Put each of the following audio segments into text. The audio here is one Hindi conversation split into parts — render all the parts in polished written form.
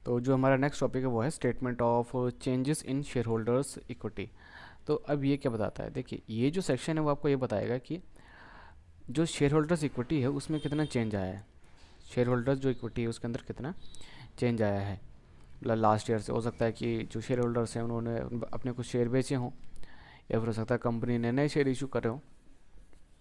तो जो हमारा नेक्स्ट टॉपिक है वो है statement of changes in share holders equity. तो अब ये क्या बताता है, देखिए ये जो सेक्शन है वो आपको ये बताएगा कि जो शेयर होल्डर्स इक्विटी है उसमें कितना चेंज आया है। शेयर होल्डर्स जो इक्विटी है उसके अंदर कितना चेंज आया है, मतलब लास्ट ईयर से। हो सकता है कि जो शेयर होल्डर्स हैं उन्होंने अपने कुछ शेयर बेचे हों, या फिर हो सकता है कंपनी ने नए शेयर इशू करे हों,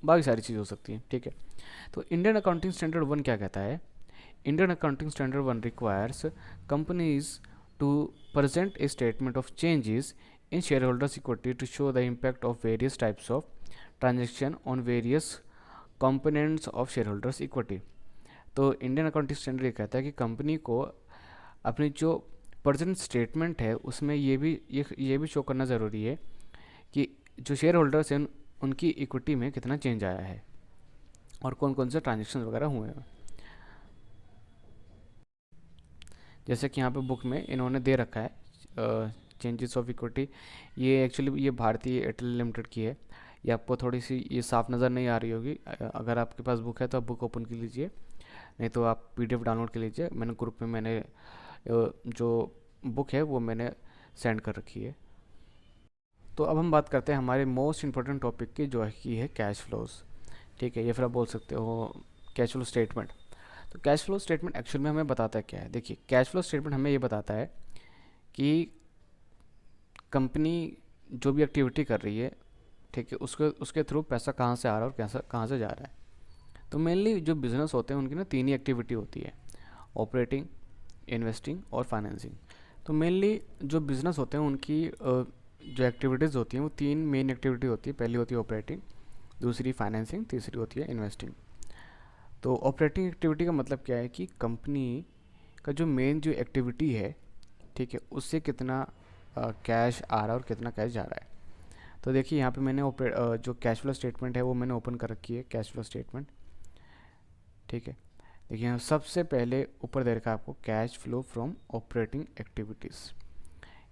बाकी सारी चीज़ हो सकती है। ठीक है, तो इंडियन अकाउंटिंग स्टैंडर्ड 1 क्या कहता है? Indian Accounting Standard 1 requires companies to present a statement of changes in shareholders' equity to show the impact of various types of transaction on various components of shareholders' equity। तो इंडियन अकाउंटिंग स्टैंडर्ड ये कहता है कि कंपनी को अपनी जो प्रेजेंट स्टेटमेंट है उसमें ये भी शो करना ज़रूरी है कि जो शेयर होल्डर्स हैं उनकी इक्विटी में कितना चेंज आया है और कौन कौन से ट्रांजेक्शन वगैरह हुए हैं। जैसे कि यहाँ पे बुक में इन्होंने दे रखा है चेंजेस ऑफ इक्विटी। ये एक्चुअली ये भारतीय एयरटेल लिमिटेड की है। ये आपको थोड़ी सी ये साफ़ नज़र नहीं आ रही होगी। अगर आपके पास बुक है तो आप बुक ओपन कर लीजिए, नहीं तो आप पीडीएफ डाउनलोड कर लीजिए। मैंने ग्रुप में जो बुक है वो मैंने सेंड कर रखी है। तो अब हम बात करते हैं हमारे मोस्ट इंपॉर्टेंट टॉपिक की, जो है कि है कैश फ्लोज। ठीक है, ये फिर आप बोल सकते हो कैश फ्लो स्टेटमेंट। तो कैश फ्लो स्टेटमेंट एक्चुअल में हमें बताता है क्या है। देखिए कैश फ्लो स्टेटमेंट हमें ये बताता है कि कंपनी जो भी एक्टिविटी कर रही है, ठीक है, उसके थ्रू पैसा कहाँ से आ रहा है और कैसा कहाँ से जा रहा है। तो मेनली जो बिजनेस होते हैं उनकी ना तीन ही एक्टिविटी होती है, ऑपरेटिंग, इन्वेस्टिंग और फाइनेंसिंग। तो मेनली जो बिजनेस होते हैं उनकी जो एक्टिविटीज़ होती हैं वो तीन मेन एक्टिविटी होती है। पहली होती है ऑपरेटिंग, दूसरी फाइनेंसिंग, तीसरी होती है इन्वेस्टिंग। तो ऑपरेटिंग एक्टिविटी का मतलब क्या है कि कंपनी का जो मेन जो एक्टिविटी है, ठीक है, उससे कितना कैश आ रहा है और कितना कैश जा रहा है। तो देखिए यहाँ पे मैंने जो कैश फ्लो स्टेटमेंट है वो मैंने ओपन कर रखी है, कैश फ्लो स्टेटमेंट। ठीक है, देखिए यहाँ सबसे पहले ऊपर दे रखा है आपको cash flow from operating activities,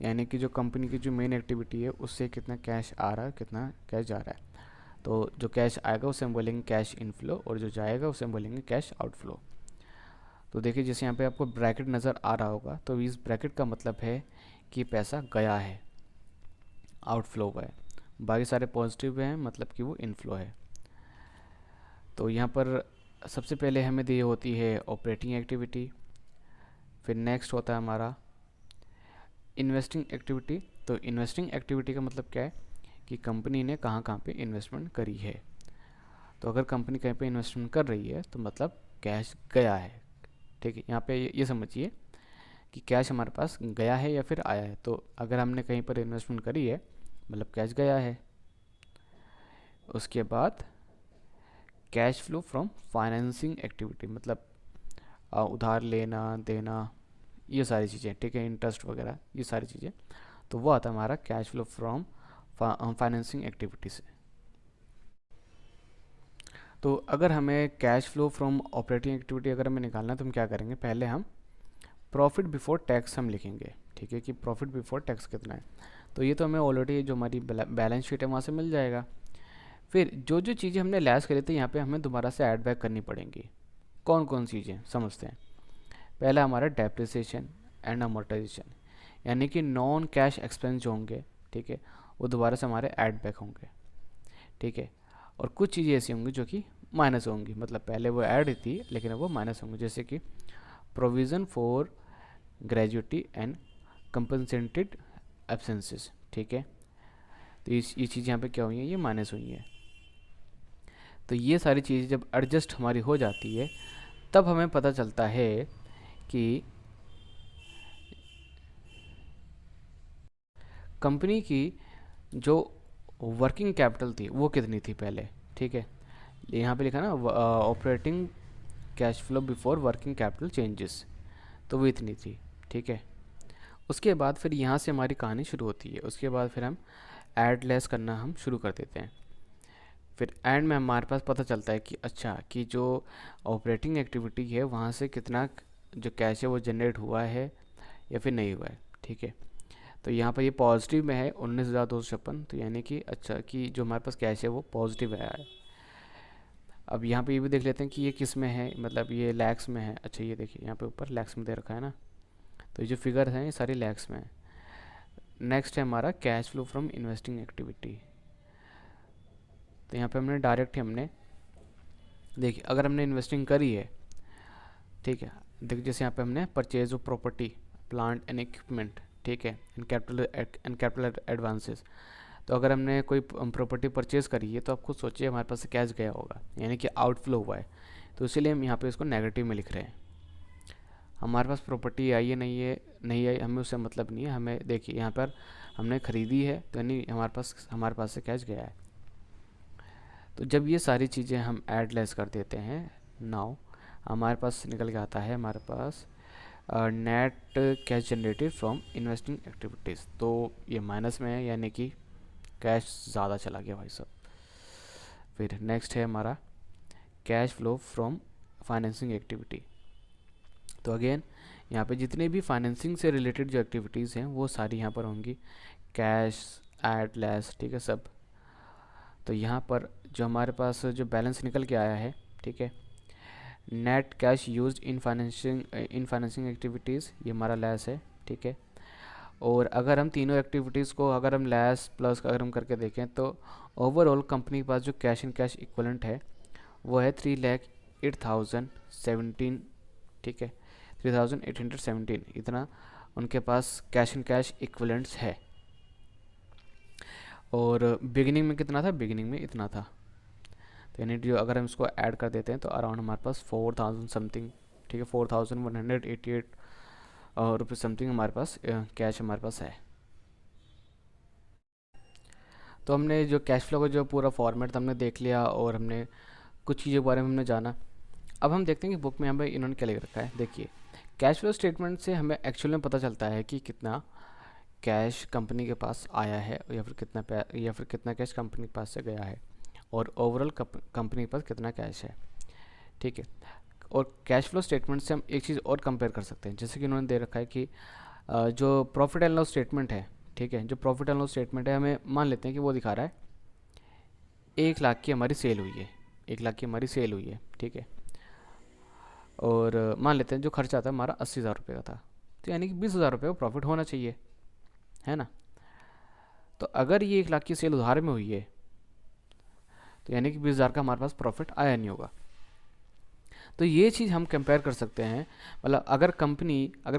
यानी कि जो कंपनी की जो मेन एक्टिविटी है उससे कितना कैश आ रहा है, कितना कैश जा रहा है। तो जो कैश आएगा उसे हम बोलेंगे कैश इनफ्लो, और जो जाएगा उसे हम बोलेंगे कैश आउटफ्लो। तो देखिए जैसे यहाँ पे आपको ब्रैकेट नज़र आ रहा होगा, तो इस ब्रैकेट का मतलब है कि पैसा गया है, आउटफ्लो हुआ है। बाकी सारे पॉजिटिव हैं, मतलब कि वो इनफ्लो है। तो यहाँ पर सबसे पहले हमें दी होती है ऑपरेटिंग एक्टिविटी, फिर नेक्स्ट होता है हमारा इन्वेस्टिंग एक्टिविटी। तो इन्वेस्टिंग एक्टिविटी का मतलब क्या है कि कंपनी ने कहाँ कहाँ पे इन्वेस्टमेंट करी है। तो अगर कंपनी कहीं पे इन्वेस्टमेंट कर रही है तो मतलब कैश गया है। ठीक है, यहाँ पे ये समझिए कि कैश हमारे पास गया है या फिर आया है। तो अगर हमने कहीं पर इन्वेस्टमेंट करी है मतलब कैश गया है। उसके बाद cash flow from financing activity, मतलब उधार लेना देना, ये सारी चीज़ें, ठीक है, इंटरेस्ट वगैरह, ये सारी चीज़ें। तो वो आता है हमारा cash flow from financing activity से। तो अगर हमें cash flow from operating activity अगर हमें निकालना है तो हम क्या करेंगे, पहले हम प्रॉफिट बिफोर टैक्स हम लिखेंगे। ठीक है, कि प्रॉफिट बिफोर टैक्स कितना है। तो ये तो हमें ऑलरेडी जो हमारी बैलेंस शीट है वहाँ से मिल जाएगा। फिर जो जो चीज़ें हमने लेस करी थी यहाँ पे हमें दोबारा से ऐड बैक करनी पड़ेंगी। कौन कौन चीज़ें समझते हैं। पहला हमारा डेप्रिसिएशन एंड अमोर्टाइजेशन, यानी कि नॉन कैश एक्सपेंस जो होंगे, ठीक है, वो दोबारा से हमारे ऐड बैक होंगे। ठीक है, और कुछ चीज़ें ऐसी होंगी जो कि माइनस होंगी, मतलब पहले वो ऐड थी लेकिन अब वो माइनस होंगी, जैसे कि provision for gratuity and compensated absences. ठीक है, तो ये चीज़ यहाँ पे क्या हुई है, ये माइनस हुई है। तो ये सारी चीज़ें जब एडजस्ट हमारी हो जाती है तब हमें पता चलता है कि कंपनी की जो वर्किंग कैपिटल थी वो कितनी थी पहले। ठीक है, यहाँ पे लिखा ना operating cash flow before working capital changes, तो वो इतनी थी। ठीक है, उसके बाद फिर यहाँ से हमारी कहानी शुरू होती है। उसके बाद फिर हम ऐड लेस करना हम शुरू कर देते हैं। फिर एंड में हमारे पास पता चलता है कि अच्छा कि जो ऑपरेटिंग एक्टिविटी है वहाँ से कितना जो कैश है वो जनरेट हुआ है या फिर नहीं हुआ है। ठीक है, तो यहाँ पर ये पॉजिटिव में है 19,256, तो यानी कि अच्छा कि जो हमारे पास कैश है वो पॉजिटिव आया है। अब यहाँ पे ये भी देख लेते हैं कि ये किस में है, मतलब ये लैक्स में है। अच्छा ये देखिए यहाँ पे ऊपर लैक्स में दे रखा है ना, तो ये जो फिगर हैं ये सारी लैक्स में है। नेक्स्ट है हमारा cash flow from investing activity. तो यहाँ पे हमने डायरेक्ट ही हमने देखिए अगर हमने इन्वेस्टिंग करी है, ठीक है, देखिए जैसे यहाँ पे हमने purchase of property, plant and equipment, ठीक है, एंड कैपिटल एडवांसेस। तो अगर हमने कोई प्रॉपर्टी परचेज करी है तो आप खुद सोचिए हमारे पास से कैश गया होगा, यानी कि आउटफ्लो हुआ है। तो इसीलिए हम यहाँ पे इसको नेगेटिव में लिख रहे हैं। हमारे पास प्रॉपर्टी आई है नहीं आई हमें उससे मतलब नहीं है। हमें देखिए यहाँ पर हमने ख़रीदी है तो यानी हमारे पास से कैश गया है। तो जब ये सारी चीज़ें हम ऐड लेस कर देते हैं, नाउ हमारे पास निकल के आता है हमारे पास net cash generated from investing activities. तो ये माइनस में है, यानी कि कैश ज़्यादा चला गया भाई साहब। फिर नेक्स्ट है हमारा cash flow from financing activity. तो अगेन यहाँ पे जितने भी फाइनेंसिंग से रिलेटेड जो एक्टिविटीज़ हैं वो सारी यहाँ पर होंगी, कैश ऐड लेस, ठीक है सब। तो यहाँ पर जो हमारे पास जो बैलेंस निकल के आया है, ठीक है, net cash used in financing activities, ये हमारा लेस है, ठीक है। और अगर हम तीनों एक्टिविटीज़ को अगर हम लेस प्लस अगर हम करके देखें तो ओवरऑल कंपनी के पास जो कैश एंड कैश इक्वलेंट है वो है 3,08,017, ठीक है, 3,817 इतना उनके पास कैश एंड कैश इक्वलेंट्स है। और बिगिनिंग में कितना था, बिगिनिंग में इतना था। तो यानी जो अगर हम इसको ऐड कर देते हैं तो अराउंड हमारे पास 4,000 समथिंग, ठीक है, 4,188 रुपये समथिंग हमारे पास कैश हमारे पास है। तो हमने जो कैश फ्लो का जो पूरा फॉर्मेट हमने देख लिया और हमने कुछ चीज़ों के बारे में हमने जाना। अब हम देखते हैं कि बुक में हमें इन्होंने क्या लिख रखा है। देखिए कैश फ्लो स्टेटमेंट से हमें एक्चुअल में पता चलता है कि कितना कैश कंपनी के पास आया है या फिर कितना कैश कंपनी के पास से गया है, और ओवरऑल कंपनी के पास कितना कैश है, ठीक है। और कैश फ्लो स्टेटमेंट से हम एक चीज़ और कंपेयर कर सकते हैं, जैसे कि उन्होंने दे रखा है कि जो प्रॉफिट एंड लॉस स्टेटमेंट है, ठीक है, जो प्रॉफिट एंड लॉस स्टेटमेंट है हमें मान लेते हैं कि वो दिखा रहा है 1 लाख की हमारी सेल हुई है, 1 लाख की हमारी सेल हुई है, ठीक है। और मान लेते हैं जो खर्चा था हमारा 80,000 रुपये का था, तो यानी कि 20,000 रुपये का प्रॉफिट होना चाहिए, है ना। तो अगर ये 1 लाख की सेल उधार में हुई है तो यानी कि 20,000 का हमारे पास प्रॉफिट आया नहीं होगा। तो ये चीज़ हम कंपेयर कर सकते हैं, मतलब अगर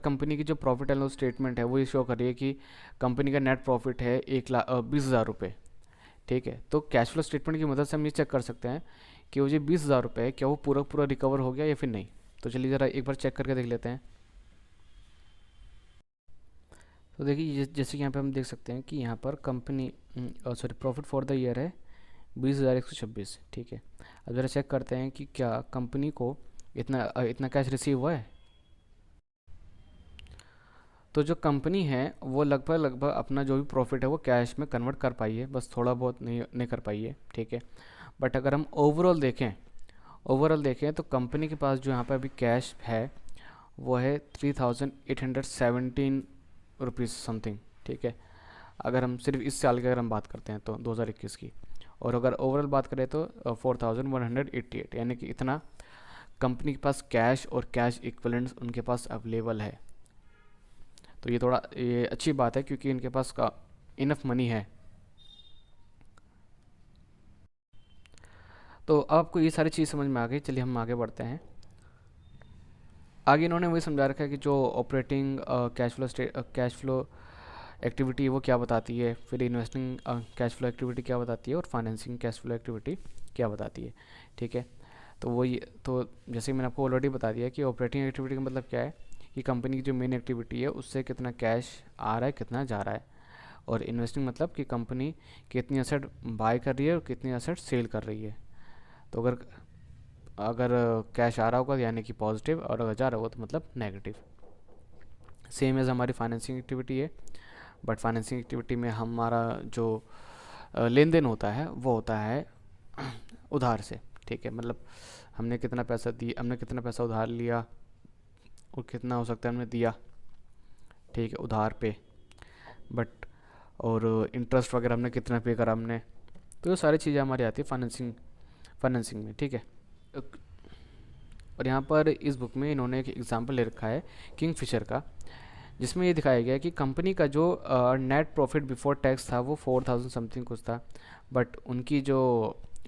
कंपनी की जो प्रॉफिट एंड लॉस स्टेटमेंट है वो ये शो कर रही है कि कंपनी का नेट प्रॉफिट है 20,000 रुपये, ठीक है। तो कैश फ्लो स्टेटमेंट की मदद से हम ये चेक कर सकते हैं कि वो जो 20,000 रुपये है क्या वो पूरा पूरा रिकवर हो गया या फिर नहीं। तो चलिए ज़रा एक बार चेक करके देख लेते हैं। तो देखिए जैसे कि यहाँ पे हम देख सकते हैं कि यहाँ पर company profit for the year है 20,126, ठीक है। अब ज़रा चेक करते हैं कि क्या कंपनी को इतना कैश रिसीव हुआ है। तो जो कंपनी है वो लगभग अपना जो भी प्रॉफिट है वो कैश में कन्वर्ट कर पाई है, बस थोड़ा बहुत नहीं कर पाई है, ठीक है। बट अगर हम ओवरऑल देखें तो कंपनी के पास जो यहाँ पर अभी कैश है वो है 3,817 रुपीज़ समथिंग, ठीक है। अगर हम सिर्फ इस साल की अगर हम बात करते हैं तो 2021 की, और अगर ओवरऑल बात करें तो 4,188, यानी कि इतना कंपनी के पास कैश और कैश इक्विवेलेंट्स उनके पास अवेलेबल है। तो ये अच्छी बात है क्योंकि इनके पास का इनफ मनी है। तो आपको ये सारी चीज़ समझ में आ गई। चलिए हम आगे बढ़ते हैं। आगे इन्होंने वही समझा रखा है कि जो ऑपरेटिंग कैश फ्लो एक्टिविटी वो क्या बताती है, फिर इन्वेस्टिंग कैश फ्लो एक्टिविटी क्या बताती है, और फाइनेंसिंग कैश फ्लो एक्टिविटी क्या बताती है, ठीक है। तो जैसे मैंने आपको ऑलरेडी बता दिया कि ऑपरेटिंग एक्टिविटी का मतलब क्या है कि कंपनी की जो मेन एक्टिविटी है उससे कितना कैश आ रहा है, कितना जा रहा है। और इन्वेस्टिंग मतलब कि कंपनी कितनी एसेट बाय कर रही है और कितनी एसेट सेल कर रही है। तो अगर अगर कैश आ रहा होगा यानी कि पॉजिटिव, और अगर जा रहा होगा तो मतलब नेगेटिव। सेम एज हमारी फाइनेंसिंग एक्टिविटी है, बट फाइनेंसिंग एक्टिविटी में हमारा जो लेन देन होता है वो होता है उधार से, ठीक है। मतलब हमने कितना पैसा उधार लिया और कितना हो सकता है हमने दिया, ठीक है, उधार पे। बट और इंटरेस्ट वगैरह हमने कितना पे करा हमने, तो ये सारी चीज़ें हमारी आती है फाइनेंसिंग में, ठीक है। और यहाँ पर इस बुक में इन्होंने एक एग्जांपल ले रखा है किंगफिशर का, जिसमें ये दिखाया गया है कि कंपनी का जो नेट प्रॉफिट बिफोर टैक्स था वो 4000 समथिंग कुछ था, बट उनकी जो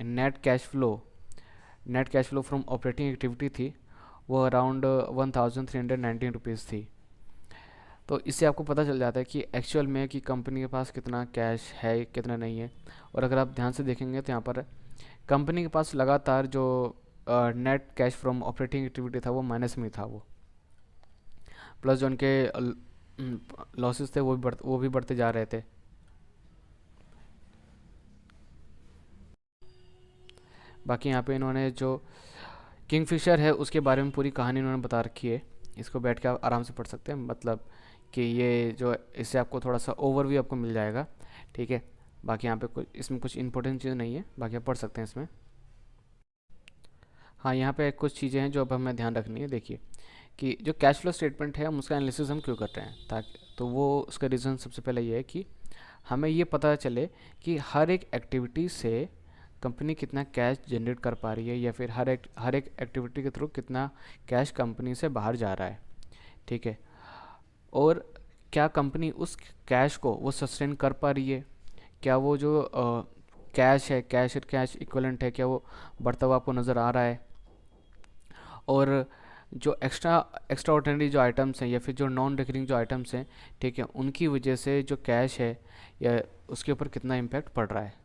net cash flow net cash flow from operating activity थी वो अराउंड 1319 रुपीज़ थी। तो इससे आपको पता चल जाता है कि एक्चुअल में कि कंपनी के पास कितना कैश है कितना नहीं है। और अगर आप ध्यान से देखेंगे तो यहाँ पर कंपनी के पास लगातार जो net cash from operating activity था वो माइनस में था, वो प्लस जो उनके लॉसेस थे वो भी बढ़ते जा रहे थे। बाकी यहाँ पे इन्होंने जो किंगफिशर है उसके बारे में पूरी कहानी इन्होंने बता रखी है, इसको बैठ के आप आराम से पढ़ सकते हैं, मतलब कि ये जो इससे आपको थोड़ा सा ओवरव्यू आपको मिल जाएगा। ठीक है, बाकी यहाँ पे कुछ इसमें कुछ इंपॉर्टेंट चीज़ नहीं है, बाकी आप पढ़ सकते हैं इसमें। हाँ, यहाँ पे कुछ चीज़ें हैं जो अब हमें ध्यान रखनी है। देखिए कि जो कैश फ्लो स्टेटमेंट है हम उसका एनालिसिस हम क्यों कर रहे हैं, ताकि तो वो उसका रीज़न सबसे पहले ये है कि हमें ये पता चले कि हर एक एक्टिविटी से कंपनी कितना कैश जनरेट कर पा रही है, या फिर हर एक एक्टिविटी के थ्रू कितना कैश कंपनी से बाहर जा रहा है। ठीक है, और क्या कंपनी उस कैश को वो सस्टेन कर पा रही है, क्या वो जो कैश है, कैश इक्वलेंट है, क्या वो बढ़ता हुआ आपको नज़र आ रहा है। और जो एक्स्ट्रा ऑर्डिनरी जो आइटम्स हैं या फिर जो नॉन रिकरिंग जो आइटम्स हैं, ठीक है, उनकी वजह से जो कैश है या उसके ऊपर कितना इम्पैक्ट पड़ रहा है।